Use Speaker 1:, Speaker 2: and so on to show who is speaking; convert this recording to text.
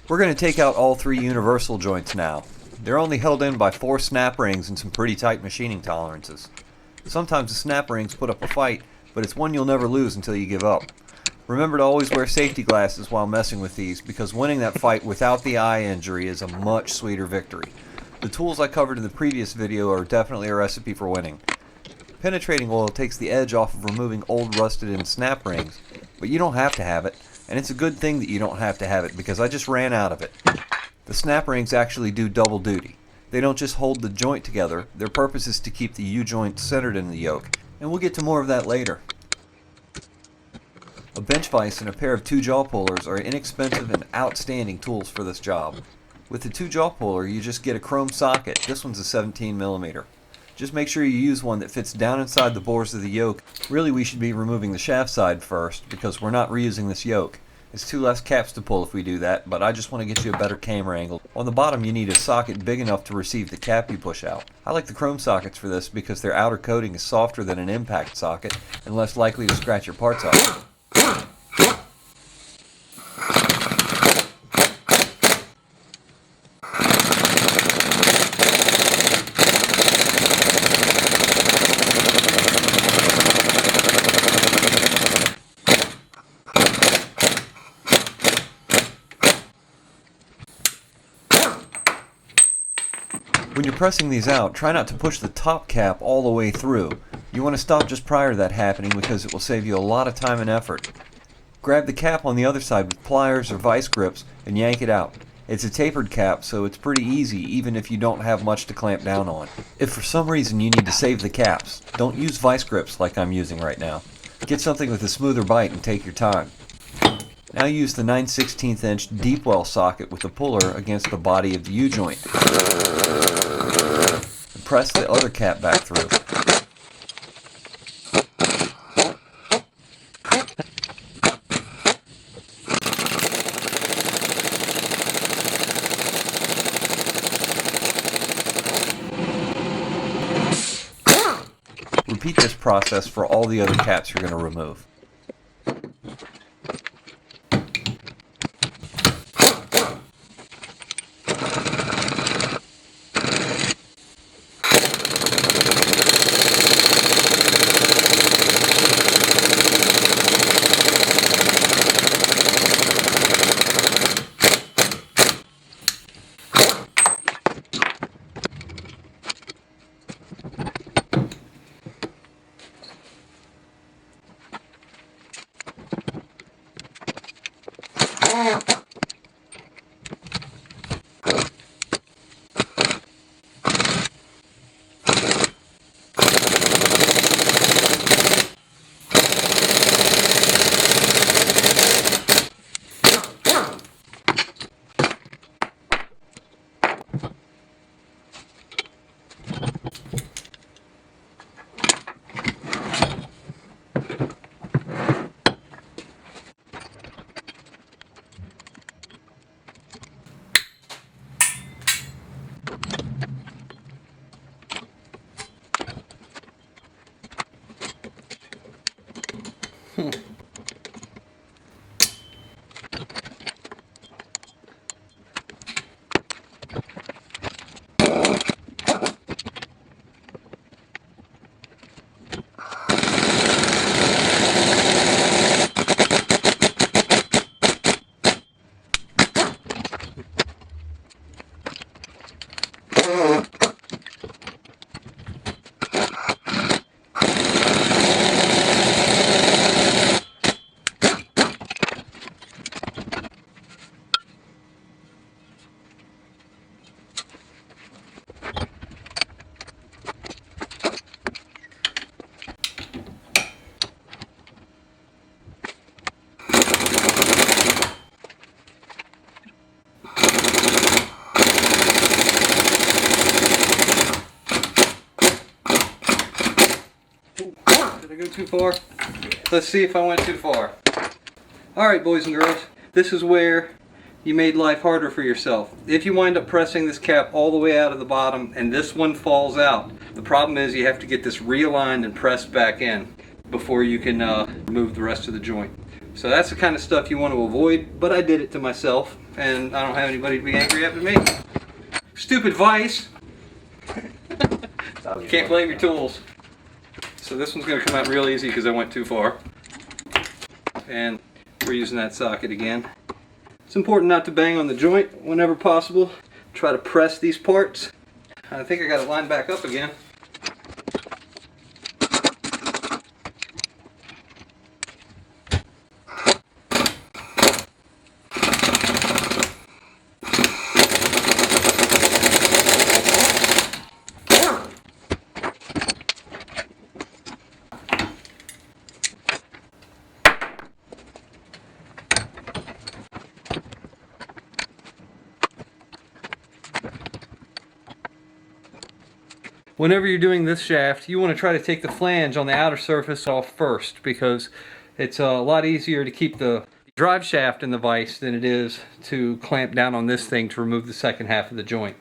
Speaker 1: We're going to take out all 3 universal joints now. They're only held in by 4 snap rings and some pretty tight machining tolerances. Sometimes the snap rings put up a fight, but it's one you'll never lose until you give up. Remember to always wear safety glasses while messing with these, because winning that fight without the eye injury is a much sweeter victory. The tools I covered in the previous video are definitely a recipe for winning. Penetrating oil takes the edge off of removing old rusted-in snap rings, but you don't have to have it, and it's a good thing that you don't have to have it because I just ran out of it. The snap rings actually do double duty. They don't just hold the joint together, their purpose is to keep the U-joint centered in the yoke, and we'll get to more of that later. A bench vise and a pair of 2 jaw pullers are inexpensive and outstanding tools for this job. With the 2 jaw puller, you just get a chrome socket. This one's a 17mm. Just make sure you use one that fits down inside the bores of the yoke. Really, we should be removing the shaft side first because we're not reusing this yoke. It's 2 less caps to pull if we do that, but I just want to get you a better camera angle. On the bottom, you need a socket big enough to receive the cap you push out. I like the chrome sockets for this because their outer coating is softer than an impact socket and less likely to scratch your parts up. When you're pressing these out, try not to push the top cap all the way through. You want to stop just prior to that happening because it will save you a lot of time and effort. Grab the cap on the other side with pliers or vice grips and yank it out. It's a tapered cap, so it's pretty easy even if you don't have much to clamp down on. If for some reason you need to save the caps, don't use vice grips like I'm using right now. Get something with a smoother bite and take your time. Now use the 9/16 inch deep well socket with the puller against the body of the U-joint. And press the other cap back through. Repeat this process for all the other caps you're going to remove. I go too far? Let's see if I went too far. Alright, boys and girls, this is where you made life harder for yourself. If you wind up pressing this cap all the way out of the bottom and this one falls out, the problem is you have to get this realigned and pressed back in.
Speaker 2: before you can remove the rest of the joint. So that's the kind of stuff you want to avoid, but I did it to myself, and I don't have anybody to be angry at but me. Stupid vice! Can't blame your tools. So this one's going to come out real easy because I went too far. And we're using that socket again. It's important not to bang on the joint whenever possible. Try to press these parts. I think I got it lined back up again. Whenever you're doing this shaft, you want to try to take the flange on the outer surface off first, because it's a lot easier to keep the drive shaft in the vise than it is to clamp down on this thing to remove the second half of the joint.